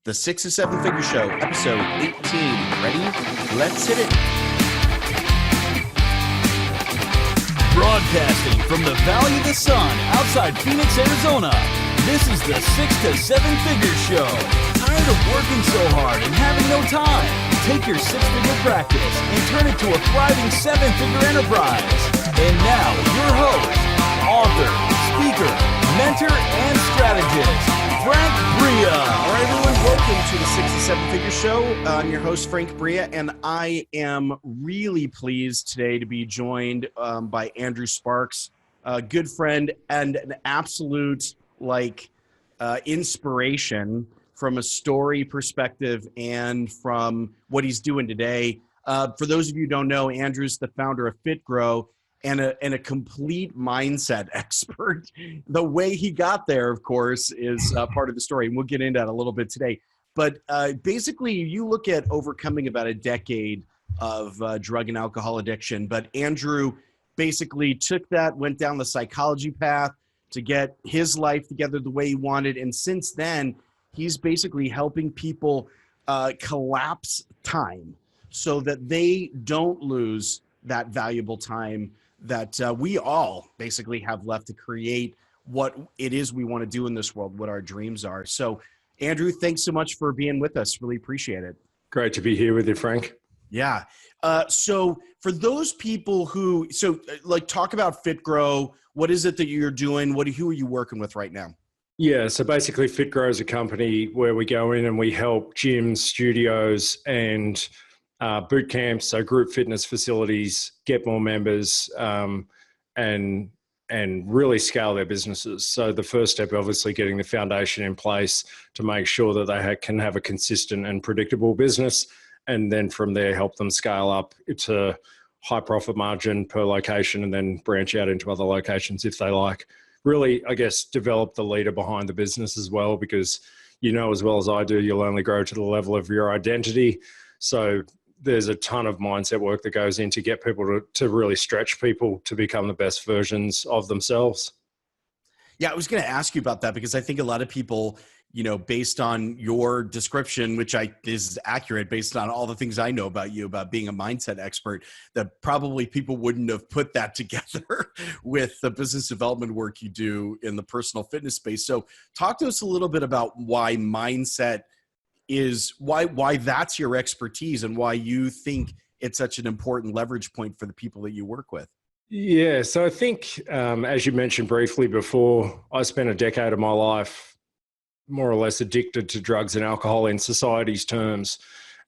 The 6 to 7 Figure Show, episode 18. Ready? Let's hit it. Broadcasting from the Valley of the Sun outside Phoenix, Arizona. This is the 6 to 7 Figure Show. Tired of working so hard and having no time? Take your six-figure practice and turn it to a thriving seven-figure enterprise. And now, your host, author, speaker, mentor, and strategist, Frank Bria. All right, everyone, welcome to the 6 to 7 Figure Show. I'm your host, Frank Bria, and I am really pleased today to be joined by Andrew Sparks, a good friend and an absolute inspiration from a story perspective and from what he's doing today. For those of you who don't know, Andrew's the founder of FitGro and a complete mindset expert. The way he got there, of course, is part of the story, and we'll get into that a little bit today. But basically, you look at overcoming about a decade of drug and alcohol addiction, but Andrew basically took that, went down the psychology path to get his life together the way he wanted, and since then, he's basically helping people collapse time so that they don't lose that valuable time that we all basically have left to create what it is we want to do in this world, what our dreams are. So, Andrew, thanks so much for being with us. Really appreciate it. Great to be here with you, Frank. Yeah. So for those people who, talk about FitGro. What is it that you're doing? Who are you working with right now? Yeah, so basically FitGro is a company where we go in and we help gyms, studios, and boot camps, so group fitness facilities, get more members and really scale their businesses. So the first step, obviously, getting the foundation in place to make sure that they can have a consistent and predictable business, and then from there help them scale up to high profit margin per location and then branch out into other locations if they like. Really, I guess, develop the leader behind the business as well, because you know as well as I do, you'll only grow to the level of your identity. So there's a ton of mindset work that goes in to get people to really stretch people to become the best versions of themselves. Yeah, I was going to ask you about that because I think a lot of people, based on your description, which is accurate based on all the things I know about you, about being a mindset expert, that probably people wouldn't have put that together with the business development work you do in the personal fitness space. So talk to us a little bit about why mindset is, why that's your expertise and why you think it's such an important leverage point for the people that you work with. Yeah, so I think, as you mentioned briefly before, I spent a decade of my life more or less addicted to drugs and alcohol in society's terms.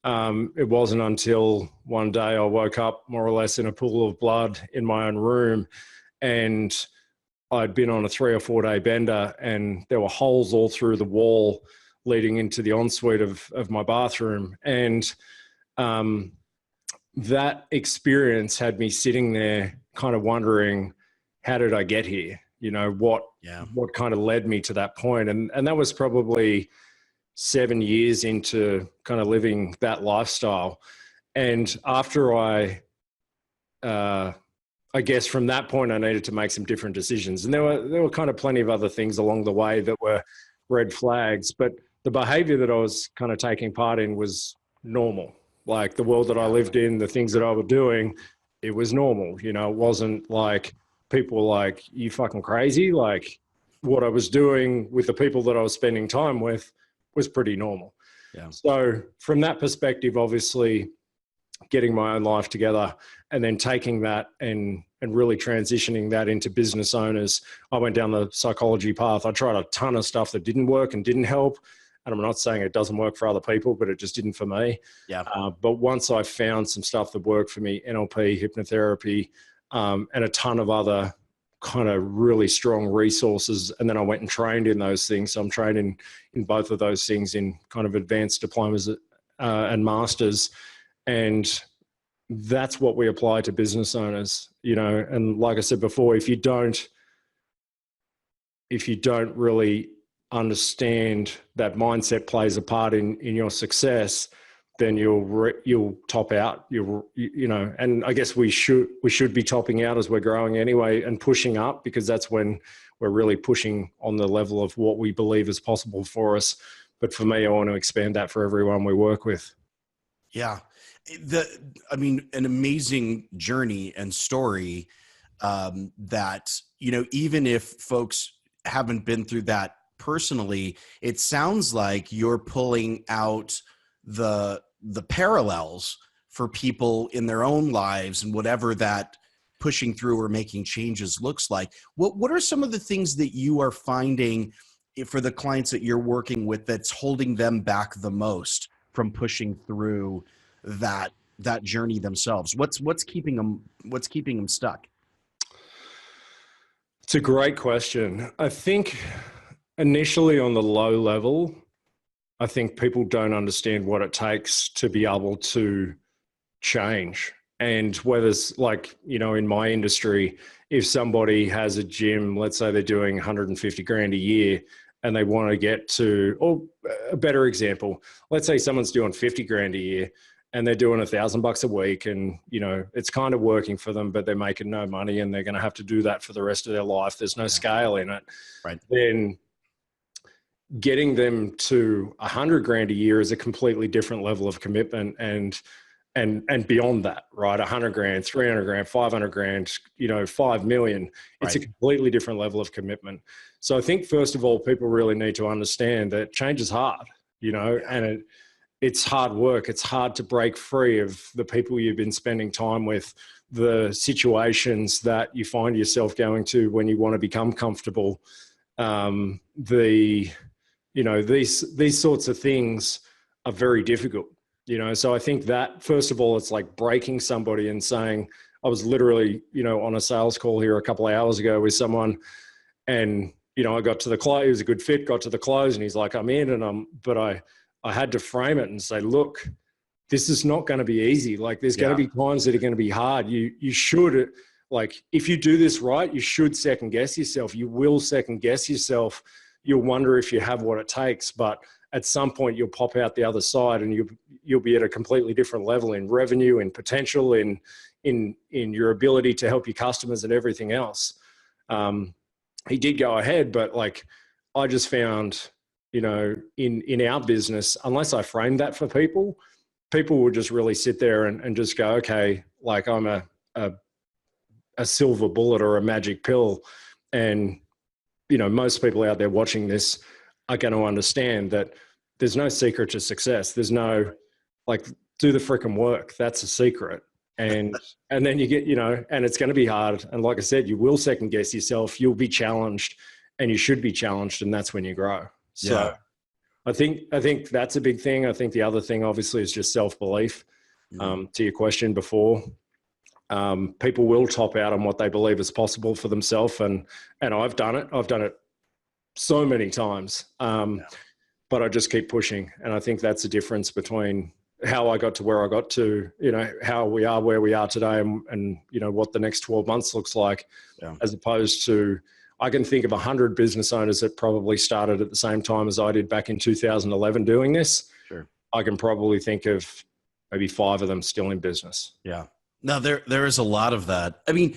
It wasn't until one day I woke up more or less in a pool of blood in my own room, and I'd been on a 3 or 4 day bender, and there were holes all through the wall leading into the ensuite of my bathroom. And that experience had me sitting there kind of wondering, how did I get here? What kind of led me to that point? And that was probably 7 years into kind of living that lifestyle. And after I guess from that point, I needed to make some different decisions. And there were kind of plenty of other things along the way that were red flags, but the behavior that I was kind of taking part in was normal. Like the world that I lived in, the things that I was doing, it was normal. It wasn't like people were like, you fucking crazy. Like what I was doing with the people that I was spending time with was pretty normal. Yeah. So from that perspective, obviously getting my own life together and then taking that and really transitioning that into business owners, I went down the psychology path. I tried a ton of stuff that didn't work and didn't help. And I'm not saying it doesn't work for other people, but it just didn't for me. Yeah. But once I found some stuff that worked for me, NLP, hypnotherapy, and a ton of other kind of really strong resources, and then I went and trained in those things. So I'm trained in both of those things in kind of advanced diplomas and masters. And that's what we apply to business owners, and like I said before, if you don't really understand that mindset plays a part in your success, then you'll top out. And I guess we should be topping out as we're growing anyway and pushing up, because that's when we're really pushing on the level of what we believe is possible for us. But for me, I want to expand that for everyone we work with. Yeah. I mean, an amazing journey and story, that, even if folks haven't been through that personally, it sounds like you're pulling out the parallels for people in their own lives and whatever that pushing through or making changes looks like. What are some of the things that you are finding for the clients that you're working with that's holding them back the most from pushing through that journey themselves? What's keeping them stuck? It's a great question. I think initially on the low level, I think people don't understand what it takes to be able to change. And whether it's like, in my industry, if somebody has a gym, let's say they're doing 150 grand a year and they want to get to, or a better example, let's say someone's doing 50 grand a year and they're doing $1,000 a week and, it's kind of working for them, but they're making no money and they're going to have to do that for the rest of their life. There's no scale in it. Right. Then getting them to 100 grand a year is a completely different level of commitment and beyond that, right? 100 grand, 300 grand, 500 grand, 5 million. It's a completely different level of commitment. So I think first of all, people really need to understand that change is hard, and it's hard work. It's hard to break free of the people you've been spending time with, the situations that you find yourself going to when you want to become comfortable. These sorts of things are very difficult. So I think that first of all, it's like breaking somebody and saying, I was literally, on a sales call here a couple of hours ago with someone and, I got to the close, it was a good fit, got to the close and he's like, I'm in but I had to frame it and say, look, this is not going to be easy. Like there's going to be times that are going to be hard. You should, like, if you do this right, you should second guess yourself. You will second guess yourself. You'll wonder if you have what it takes, but at some point you'll pop out the other side and you'll be at a completely different level in revenue and potential in your ability to help your customers and everything else. He did go ahead, but like I just found, in our business, unless I framed that for people would just really sit there and just go, okay, like I'm a silver bullet or a magic pill. And, most people out there watching this are going to understand that there's no secret to success. There's no, like, do the freaking work. That's a secret. And then you get, and it's going to be hard. And like I said, you will second guess yourself. You'll be challenged and you should be challenged. And that's when you grow. So I think that's a big thing. I think the other thing obviously is just self-belief. To your question before, people will top out on what they believe is possible for themselves. And I've done it. I've done it so many times. But I just keep pushing. And I think that's the difference between how I got to where I got to, how we are where we are today and what the next 12 months looks like, as opposed to, I can think of 100 business owners that probably started at the same time as I did back in 2011 doing this. Sure. I can probably think of maybe 5 of them still in business. Yeah. No, there is a lot of that. I mean,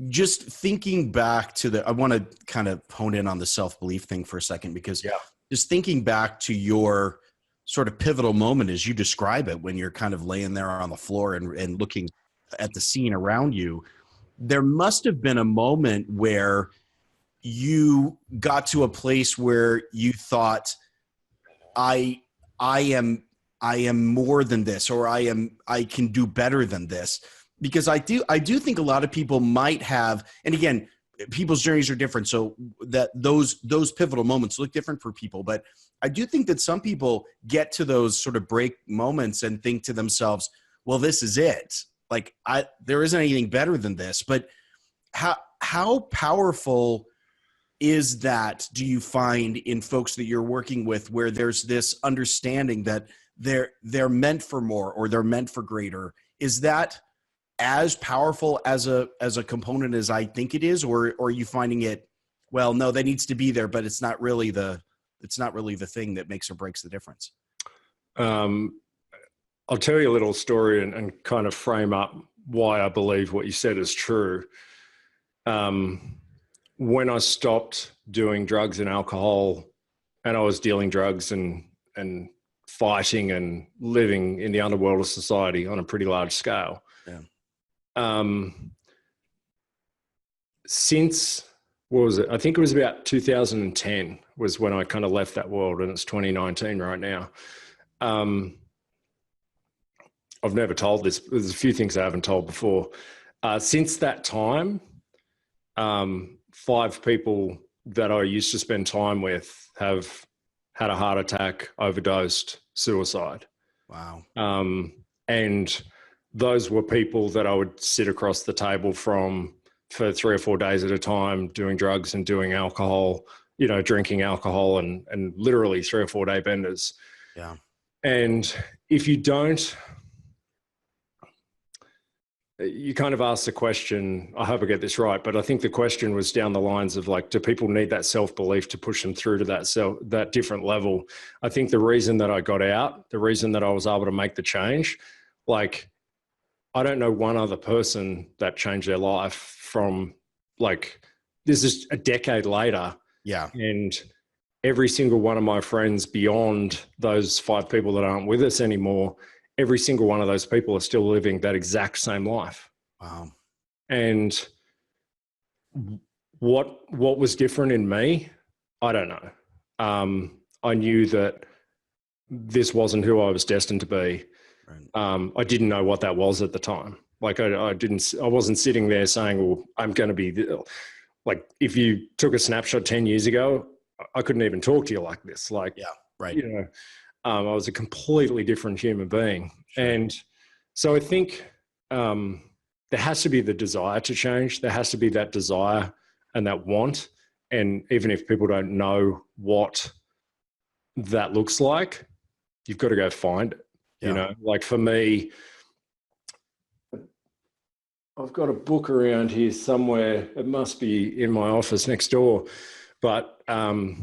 just thinking back to I want to kind of hone in on the self-belief thing for a second, because just thinking back to your sort of pivotal moment as you describe it, when you're kind of laying there on the floor and looking at the scene around you, there must have been a moment where you got to a place where you thought, I am more than this, or I can do better than this. Because I do think a lot of people might have, and again, people's journeys are different, so that those pivotal moments look different for people. But I do think that some people get to those sort of break moments and think to themselves, well, this is it. Like there isn't anything better than this. But how powerful is that, do you find, in folks that you're working with, where there's this understanding that they're meant for more, or they're meant for greater? Is that as powerful as a component as I think it is, or are you finding it, well, no, that needs to be there, but it's not really the thing that makes or breaks the difference? I'll tell you a little story and kind of frame up why I believe what you said is true. When I stopped doing drugs and alcohol, and I was dealing drugs and and fighting and living in the underworld of society on a pretty large scale. Yeah. Since, what was it? I think it was about 2010 was when I kind of left that world, and it's 2019 right now. I've never told this. There's a few things I haven't told before. Since that time, 5 people that I used to spend time with have had a heart attack, overdosed, suicide. Wow. And those were people that I would sit across the table from for 3 or 4 days at a time, doing drugs and doing alcohol, drinking alcohol and literally 3 or 4 day benders. Yeah. And if you don't, you kind of asked the question, I hope I get this right, but I think the question was down the lines of like, do people need that self-belief to push them through to that different level? I think the reason that I got out, the reason that I was able to make the change, like, I don't know one other person that changed their life from, like, this is a decade later. Yeah. And every single one of my friends beyond those 5 people that aren't with us anymore, every single one of those people are still living that exact same life. Wow. And what was different in me? I don't know. I knew that this wasn't who I was destined to be. Right. I didn't know what that was at the time. Like I wasn't sitting there saying, well, I'm going to be like, if you took a snapshot 10 years ago, I couldn't even talk to you like this. Like, Yeah. Right. I was a completely different human being. Sure. And so I think there has to be the desire to change. There has to be that desire and that want. And even if people don't know what that looks like, you've got to go find it. Yeah. Like for me, I've got a book around here somewhere. It must be in my office next door. But I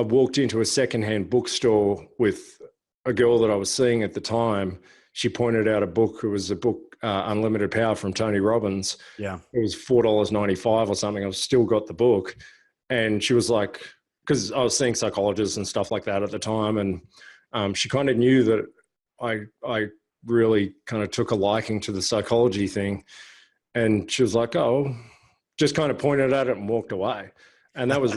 walked into a secondhand bookstore with a girl that I was seeing at the time. She pointed out a book. It was a book, Unlimited Power from Tony Robbins. Yeah. It was $4.95 or something. I've still got the book. And she was like, because I was seeing psychologists and stuff like that at the time. And she kind of knew that I really kind of took a liking to the psychology thing. And she was like, oh, just kind of pointed at it and walked away. And that was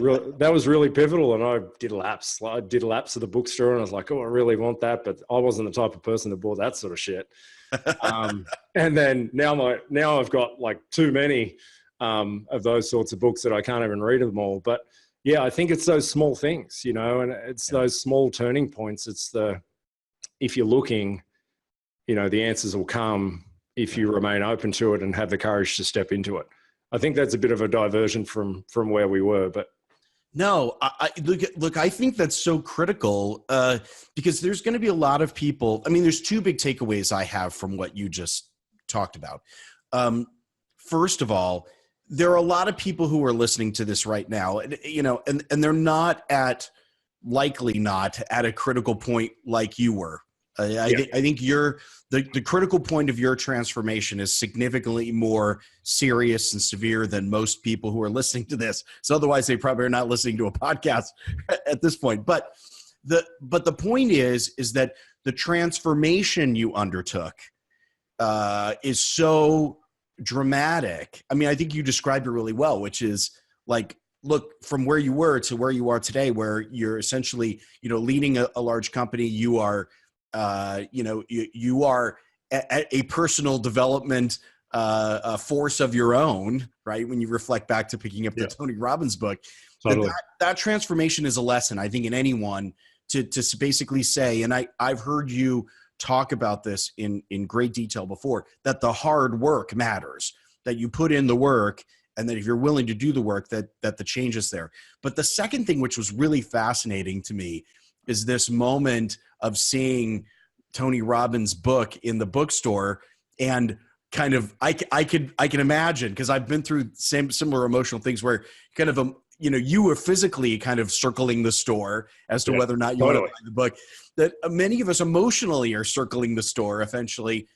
really pivotal. And I did laps of the bookstore, and I was like, oh, I really want that. But I wasn't the type of person that bought that sort of shit. And then now I've got like too many of those sorts of books that I can't even read them all. But yeah, I think it's those small things, and it's those small turning points. It's if you're looking, the answers will come if you remain open to it and have the courage to step into it. I think that's a bit of a diversion from where we were, but no, look, I think that's so critical because there's going to be a lot of people. I mean, there's 2 big takeaways I have from what you just talked about. First of all, there are a lot of people who are listening to this right now, and they're likely not at a critical point like you were. I think the critical point of your transformation is significantly more serious and severe than most people who are listening to this. So otherwise, they probably are not listening to a podcast at this point. But the point is that the transformation you undertook is so dramatic. I mean, I think you described it really well, which is like, look, from where you were to where you are today, where you're essentially, leading a large company. You are you are a personal development force of your own, right? When you reflect back to picking up the Tony Robbins book, totally. that transformation is a lesson, I think, in anyone to basically say, and I've heard you talk about this in great detail before, that the hard work matters, that you put in the work, and that if you're willing to do the work, that the change is there. But the second thing, which was really fascinating to me, is this moment of seeing Tony Robbins' book in the bookstore, and kind of I can imagine, because I've been through similar emotional things where kind of you were physically kind of circling the store as to whether or not you want to buy the book. That many of us emotionally are circling the store essentially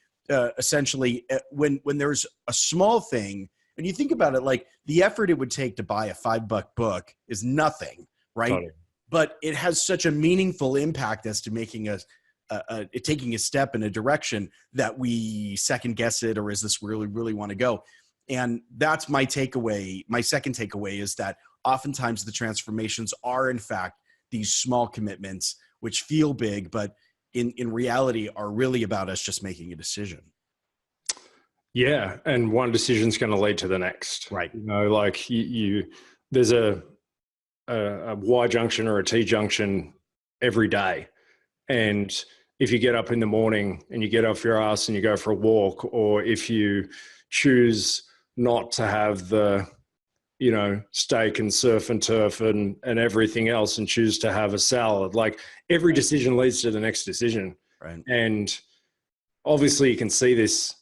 when there's a small thing, and you think about it, like the effort it would take to buy a $5 book is nothing, right? Totally. but it has such a meaningful impact as to making taking a step in a direction that we second guess it, or is this really, really want to go? And that's my takeaway. My second takeaway is that oftentimes the transformations are in fact these small commitments, which feel big, but in reality are really about us just making a decision. Yeah. And one decision is going to lead to the next. Right. You know, like there's a Y junction or a T junction every day. And if you get up in the morning and you get off your ass and you go for a walk, or if you choose not to have the, steak and surf and turf and everything else and choose to have a salad, like every decision leads to the next decision. Right. And obviously you can see this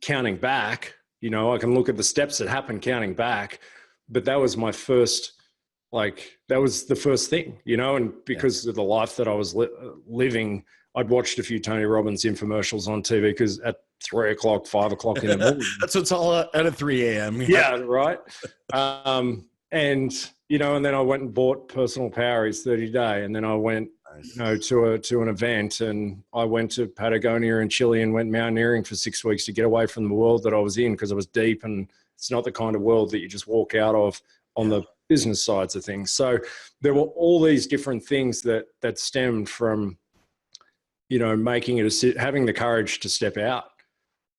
counting back, I can look at the steps that happened counting back, but that was my first, that was the first thing, and because of the life that I was living, I'd watched a few Tony Robbins infomercials on TV because at 3 o'clock, 5 o'clock in the morning. That's what's all at 3 a.m. Yeah, right. And then I went and bought Personal Power, his 30-day. And then I went, to an event, and I went to Patagonia and Chile and went mountaineering for 6 weeks to get away from the world that I was in, because I was deep, and it's not the kind of world that you just walk out of on the business sides of things. So there were all these different things that stemmed from, making it, having the courage to step out.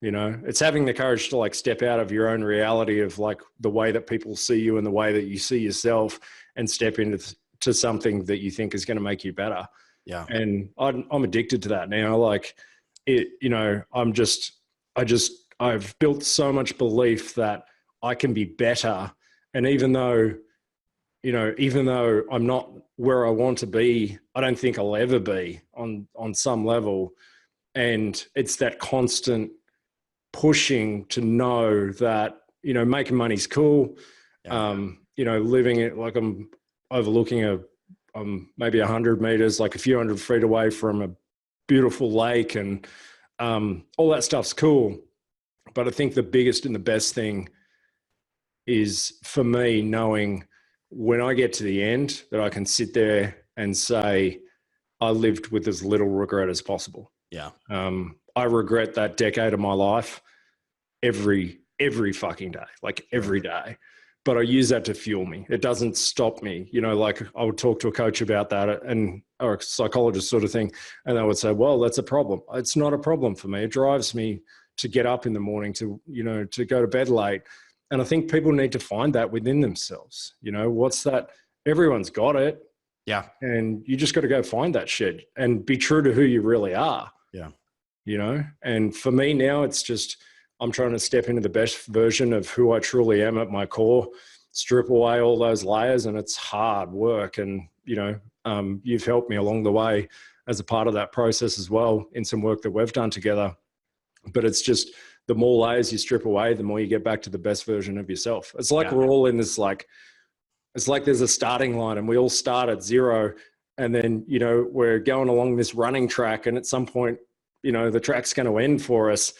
It's having the courage to step out of your own reality of the way that people see you and the way that you see yourself, and step into something that you think is going to make you better. Yeah. And I'm addicted to that now. I've built so much belief that I can be better. And even though I'm not where I want to be, I don't think I'll ever be on some level. And it's that constant pushing to know that, making money's cool. Yeah. Living it like I'm overlooking maybe 100 meters, like a few hundred feet away from a beautiful lake, and all that stuff's cool. But I think the biggest and the best thing is, for me, knowing when I get to the end that I can sit there and say, I lived with as little regret as possible. Yeah. I regret that decade of my life every fucking day, every day. But I use that to fuel me. It doesn't stop me. I would talk to a coach about that, or a psychologist sort of thing, and they would say, well, that's a problem. It's not a problem for me. It drives me to get up in the morning, to go to bed late. And I think people need to find that within themselves. What's that? Everyone's got it. Yeah. And you just got to go find that shit and be true to who you really are. Yeah. And for me now, it's just, I'm trying to step into the best version of who I truly am at my core, strip away all those layers, and it's hard work. And, you've helped me along the way as a part of that process as well, in some work that we've done together. But it's just, the more layers you strip away, the more you get back to the best version of yourself. It's like we're all in this, it's like there's a starting line, and we all start at zero, and then, we're going along this running track, and at some point, the track's going to end for us,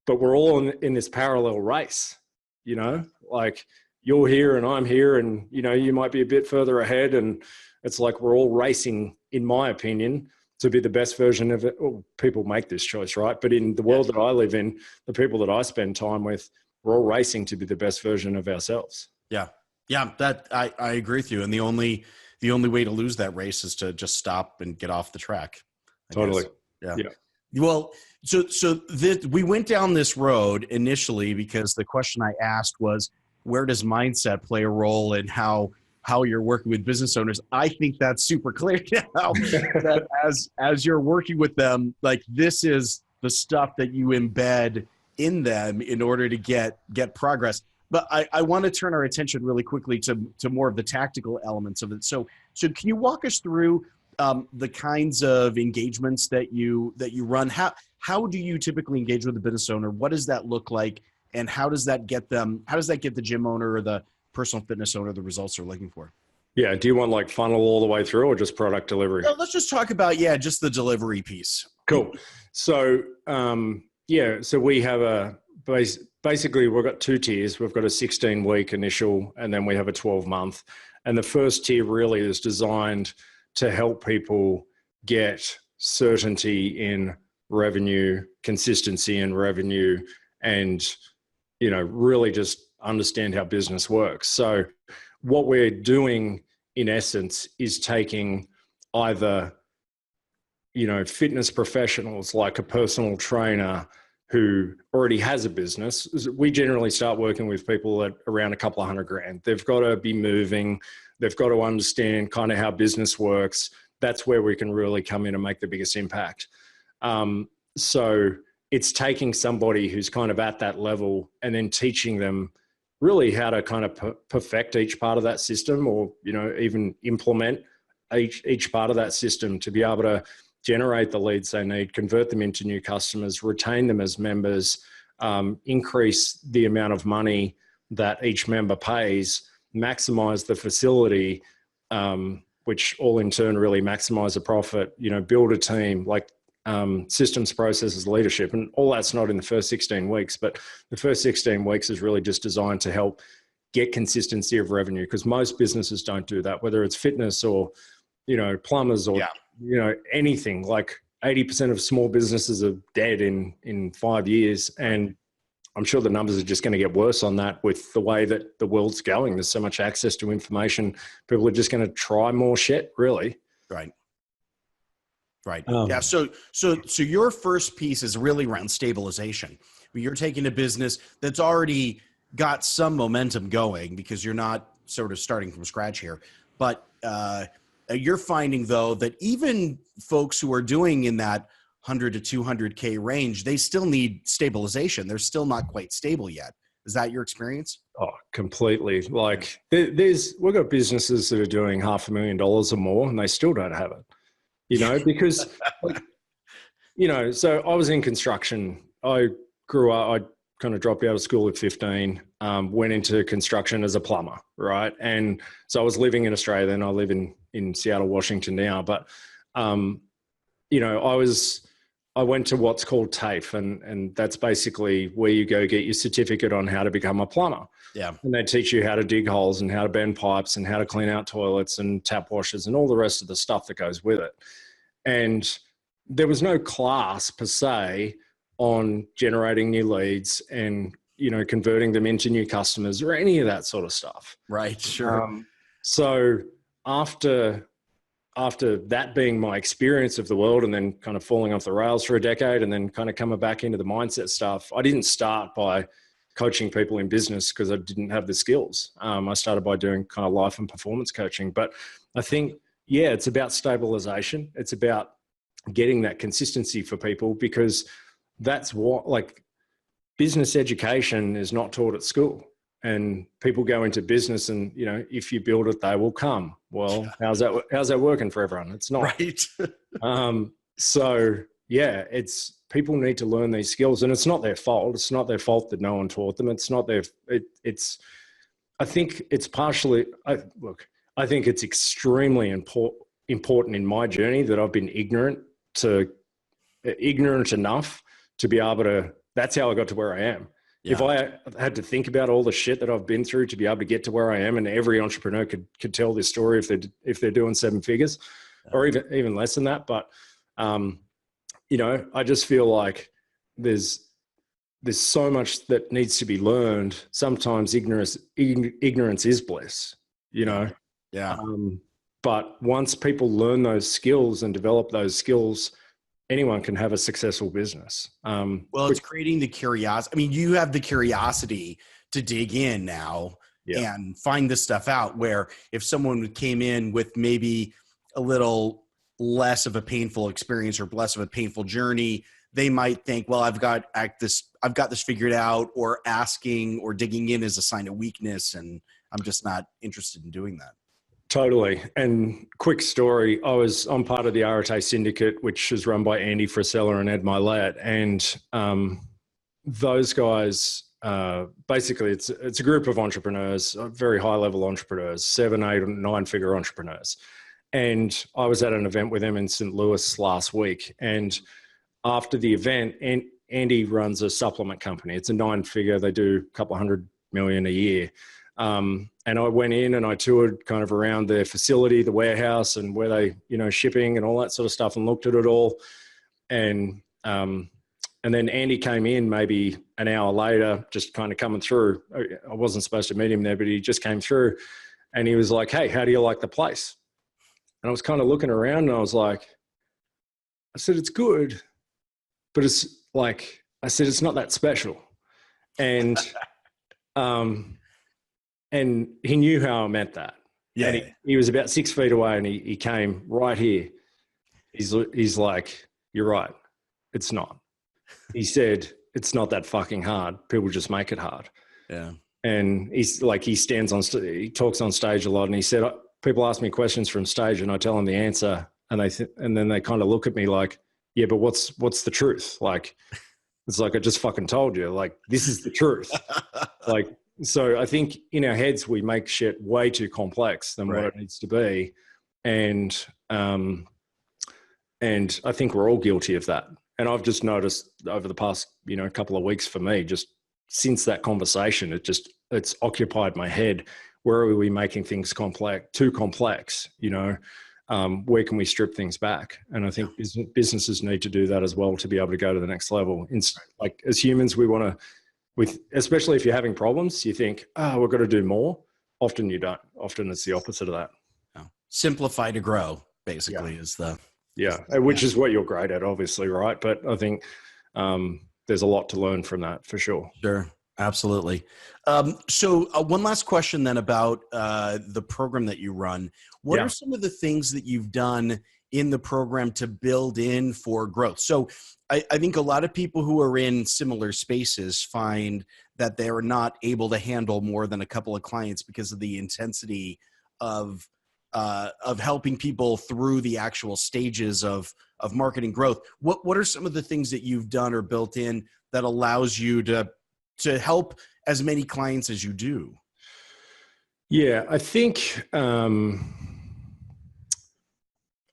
but we're all in this parallel race, you're here and I'm here, and, you might be a bit further ahead, and it's like we're all racing, in my opinion, to be the best version of it. Well, people make this choice, right? But in the world that I live in, the people that I spend time with, we're all racing to be the best version of ourselves. Yeah. Yeah. That I agree with you. And the only way to lose that race is to just stop and get off the track. Totally. Yeah. Well, so we went down this road initially because the question I asked was, where does mindset play a role in how you're working with business owners? I think that's super clear now that as you're working with them, this is the stuff that you embed in them in order to get progress. But I want to turn our attention really quickly to more of the tactical elements of it. So can you walk us through the kinds of engagements that you run? How do you typically engage with the business owner? What does that look like? And how does that get the gym owner or the personal fitness owner the results they're looking for? Yeah. Do you want funnel all the way through, or just product delivery? No, let's just talk about, just the delivery piece. Cool. So, so we have basically we've got 2 tiers. We've got a 16-week initial, and then we have a 12-month. And the first tier really is designed to help people get certainty in revenue, consistency in revenue, and, you know, really just understand how business works. So what we're doing in essence is taking either, you know, fitness professionals like a personal trainer who already has a business. We generally start working with people at around a couple of $100,000. They've got to be moving. They've got to understand kind of how business works. That's where we can really come in and make the biggest impact. So it's taking somebody who's kind of at that level and then teaching them really how to kind of perfect each part of that system, or, you know, even implement each part of that system to be able to generate the leads they need, convert them into new customers, retain them as members, increase the amount of money that each member pays, maximize the facility, which all in turn really maximize the profit, you know, build a team, like systems, processes, leadership. And all that's not in the first 16 weeks, but the first 16 weeks is really just designed to help get consistency of revenue, because most businesses don't do that, whether it's fitness or, you know, plumbers or, you know, anything. Like 80% of small businesses are dead in 5 years. And I'm sure the numbers are just going to get worse on that with the way that the world's going. There's so much access to information. People are just going to try more shit, really. Right. Yeah. So your first piece is really around stabilization. You're taking a business that's already got some momentum going, because you're not sort of starting from scratch here. But you're finding, though, that even folks who are doing in that 100 to 200K range, they still need stabilization. They're still not quite stable yet. Is that your experience? Oh, completely. Like we've got businesses that are doing $500,000 or more, and they still don't have it, you know, because, like, you know, so I was in construction. I grew up, I kind of dropped out of school at 15, went into construction as a plumber, right? And so I was living in Australia then. I live in Seattle, Washington now. But, you know, I went to what's called TAFE, and that's basically where you go get your certificate on how to become a plumber. Yeah. And they teach you how to dig holes and how to bend pipes and how to clean out toilets and tap washers and all the rest of the stuff that goes with it. And there was no class per se on generating new leads and, you know, converting them into new customers or any of that sort of stuff. Right. Sure. So after that being my experience of the world, and then kind of falling off the rails for a decade, and then kind of coming back into the mindset stuff, I didn't start by coaching people in business because I didn't have the skills. I started by doing kind of life and performance coaching. But I think, yeah, it's about stabilization. It's about getting that consistency for people, because that's what, like, business education is not taught at school. And people go into business and, you know, if you build it, they will come. Well, how's that working for everyone? It's not. Right. So yeah, people need to learn these skills, and it's not their fault. It's not their fault that no one taught them. It's not I think it's partially, I think it's extremely important in my journey that I've been ignorant enough to be able to, that's how I got to where I am. Yeah. If I had to think about all the shit that I've been through to be able to get to where I am, and every entrepreneur could tell this story if they're doing 7 figures, or even less than that. But, you know, I just feel like there's so much that needs to be learned. Sometimes ignorance is bliss, you know? Yeah. But once people learn those skills and develop those skills, anyone can have a successful business. Well, it's creating the curiosity. I mean, you have the curiosity to dig in now and find this stuff out, where if someone came in with maybe a little less of a painful experience or less of a painful journey, they might think, well, I've got this figured out, or asking or digging in is a sign of weakness, and I'm just not interested in doing that. Totally. And quick story, I'm part of the Arete Syndicate, which is run by Andy Frisella and Ed Milet. And those guys, basically it's a group of entrepreneurs, very high level entrepreneurs, 7, 8, 9-figure entrepreneurs. And I was at an event with them in St. Louis last week. And after the event, Andy runs a supplement company. It's a 9-figure, they do a couple $100 million a year. And I went in and I toured kind of around their facility, the warehouse, and where they, shipping and all that sort of stuff, and looked at it all. And then Andy came in maybe an hour later, just kind of coming through. I wasn't supposed to meet him there, but he just came through, and he was like, "Hey, how do you like the place?" And I was kind of looking around, and I said, "It's good, but it's like," I said, "it's not that special." And and he knew how I meant that. Yeah. And he was about 6 feet away, and he came right here. He's like, "You're right. It's not." He said, "It's not that fucking hard. People just make it hard." Yeah. And he's like, he stands on, he talks on stage a lot. And he said, people ask me questions from stage and I tell them the answer. And and then they kind of look at me like, "Yeah, but what's the truth?" Like, it's like, "I just fucking told you, like, this is the truth." Like, so I think in our heads, we make shit way too complex than what it needs to be. And I think we're all guilty of that. And I've just noticed over the past, couple of weeks for me, just since that conversation, it's occupied my head. Where are we making things too complex? Where can we strip things back? And I think businesses need to do that as well to be able to go to the next level. Like, as humans, we want to, especially if you're having problems, you think, we've got to do more. Often you don't. Often it's the opposite of that. Simplify to grow, basically, is the... Yeah, which is what you're great at, obviously, right? But I think there's a lot to learn from that, for sure. Sure, absolutely. So one last question then about the program that you run. What are some of the things that you've done in the program to build in for growth? So I think a lot of people who are in similar spaces find that they're not able to handle more than a couple of clients because of the intensity of helping people through the actual stages of marketing growth. What are some of the things that you've done or built in that allows you to help as many clients as you do? Yeah, I think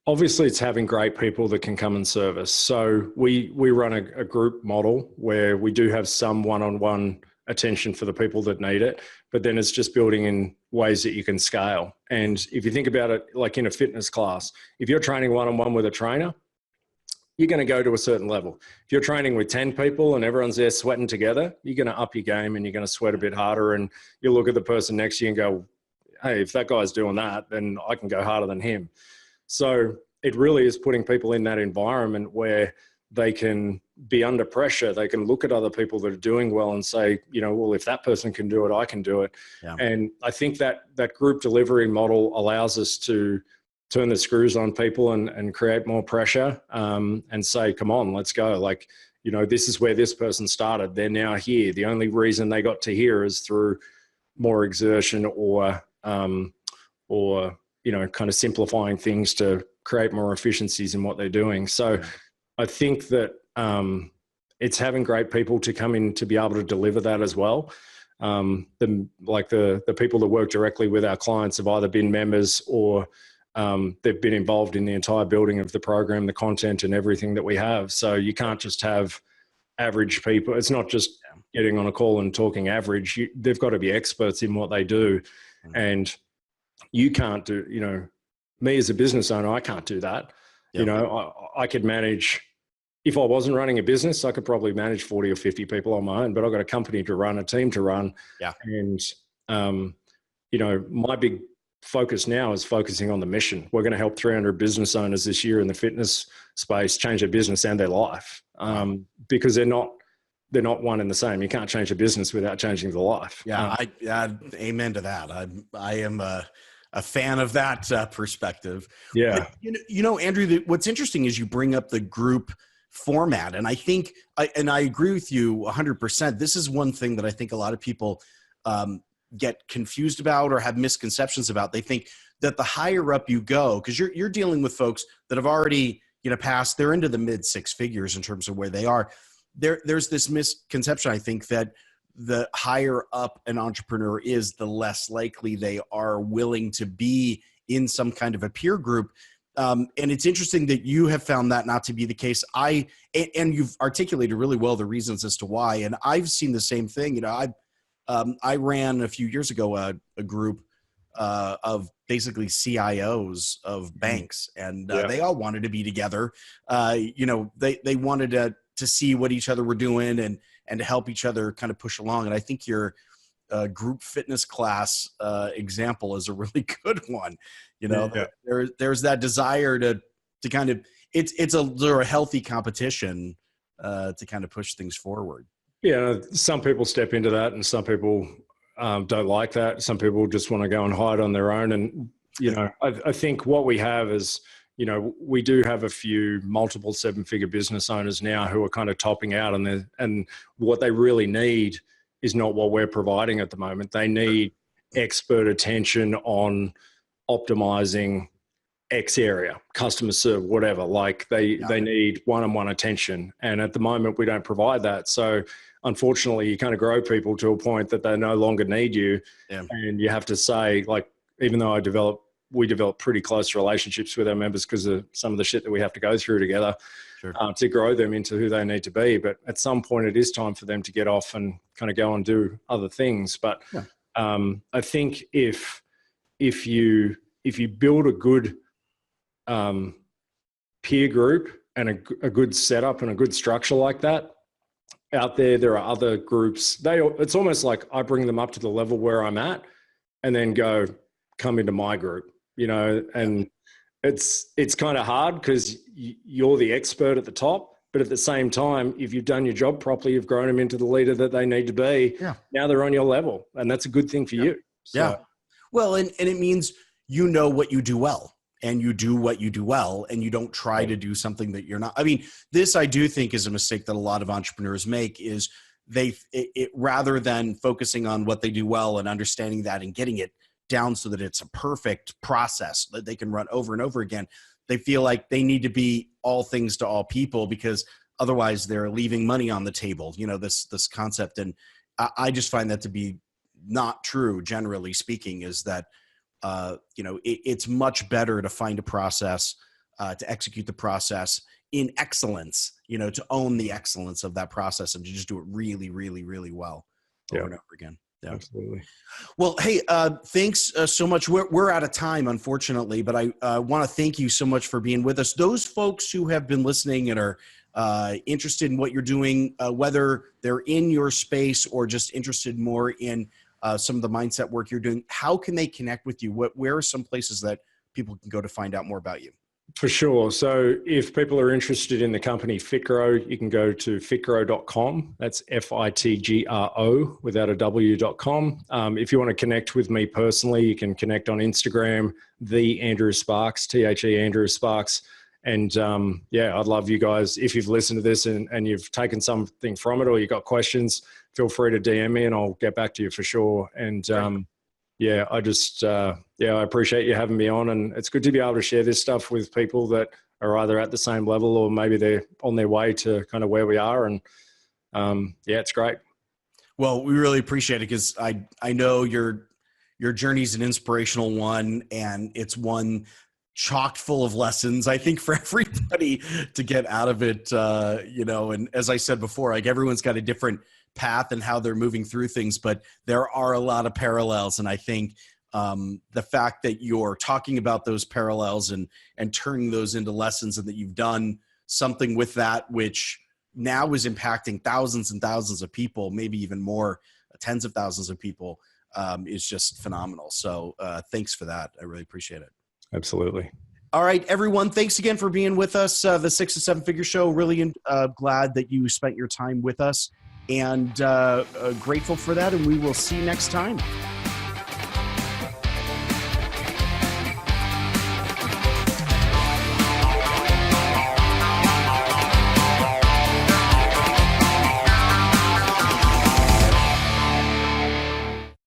obviously it's having great people that can come and service. So we run a group model where we do have some one-on-one attention for the people that need it, but then it's just building in ways that you can scale. And if you think about it, like in a fitness class, if you're training one-on-one with a trainer, you're going to go to a certain level. If you're training with 10 people and everyone's there sweating together, you're going to up your game and you're going to sweat a bit harder. And you look at the person next to you and go, "Hey, if that guy's doing that, then I can go harder than him." So it really is putting people in that environment where they can be under pressure. They can look at other people that are doing well and say, well, if that person can do it, I can do it. Yeah. And I think that group delivery model allows us to turn the screws on people and create more pressure and say, "Come on, let's go." Like, this is where this person started. They're now here. The only reason they got to here is through more exertion or kind of simplifying things to create more efficiencies in what they're doing. So I think that it's having great people to come in to be able to deliver that as well. The people that work directly with our clients have either been members or they've been involved in the entire building of the program, the content and everything that we have. So you can't just have average people. It's not just getting on a call and talking average. They've got to be experts in what they do. And you can't do, me as a business owner, I can't do that. I could manage, if I wasn't running a business, I could probably manage 40 or 50 people on my own, but I've got a company to run, a team to run. Yeah. And, my big focus now is focusing on the mission. We're going to help 300 business owners this year in the fitness space change their business and their life because they're not one and the same. You can't change a business without changing the life. Yeah, I amen to that. I am a fan of that perspective. Yeah. But, Andrew, what's interesting is you bring up the group format. And I think, I agree with you 100%. This is one thing that I think a lot of people get confused about or have misconceptions about. They think that the higher up you go, because you're dealing with folks that have already, passed, they're into the mid six figures in terms of where they are. There's this misconception, I think, that the higher up an entrepreneur is, the less likely they are willing to be in some kind of a peer group. And it's interesting that you have found that not to be the case. And you've articulated really well the reasons as to why. And I've seen the same thing. I ran a few years ago a group of basically CIOs of banks, and they all wanted to be together. They wanted to see what each other were doing and to help each other kind of push along. And I think your group fitness class example is a really good one. There's that desire to kind of it's a healthy competition to kind of push things forward. Yeah, some people step into that, and some people don't like that. Some people just want to go and hide on their own. And I think what we have is, we do have a few multiple 7-figure business owners now who are kind of topping out, and what they really need is not what we're providing at the moment. They need expert attention on optimizing X area, customer serve, whatever. Like they need one-on-one attention. And at the moment we don't provide that. So unfortunately you kind of grow people to a point that they no longer need you. Yeah. And you have to say, like, even though we develop pretty close relationships with our members because of some of the shit that we have to go through together. Sure. To grow them into who they need to be. But at some point it is time for them to get off and kind of go and do other things. But I think if you build a good peer group and a good setup and a good structure like that, out there are other groups. It's almost like I bring them up to the level where I'm at and then go, come into my group, and it's kind of hard because you're the expert at the top, but at the same time, if you've done your job properly, you've grown them into the leader that they need to be. Yeah. Now they're on your level, and that's a good thing for you. So. Yeah. Well, and it means what you do well, and you do what you do well, and you don't try to do something that you're not. I mean, this I do think is a mistake that a lot of entrepreneurs make is rather than focusing on what they do well and understanding that and getting it down so that it's a perfect process that they can run over and over again, they feel like they need to be all things to all people because otherwise they're leaving money on the table, this concept. And I just find that to be not true, generally speaking, is that, it's much better to find a process, to execute the process in excellence, to own the excellence of that process and to just do it really, really, really well over and over again. Yeah. Absolutely. Well, hey, thanks so much. We're out of time, unfortunately, but I want to thank you so much for being with us. Those folks who have been listening and are interested in what you're doing, whether they're in your space or just interested more in some of the mindset work you're doing, how can they connect with you? Where are some places that people can go to find out more about you? For sure. So if people are interested in the company FitGro, you can go to fitgro.com. That's FITGRO without a W.com. If you want to connect with me personally, you can connect on Instagram, the Andrew Sparks, THE Andrew Sparks. And I'd love you guys, if you've listened to this and you've taken something from it or you got questions, feel free to DM me and I'll get back to you for sure. And I appreciate you having me on, and it's good to be able to share this stuff with people that are either at the same level or maybe they're on their way to kind of where we are. And it's great. Well, we really appreciate it because I know your journey is an inspirational one, and it's one chock full of lessons, I think, for everybody to get out of it. And as I said before, like everyone's got a different path and how they're moving through things, but there are a lot of parallels. And I think the fact that you're talking about those parallels and turning those into lessons, and that you've done something with that, which now is impacting thousands and thousands of people, maybe even more, tens of thousands of people, is just phenomenal. So thanks for that. I really appreciate it. Absolutely. All right, everyone. Thanks again for being with us. The 6 to 7 Figure Show. Really glad that you spent your time with us, and grateful for that. And we will see you next time.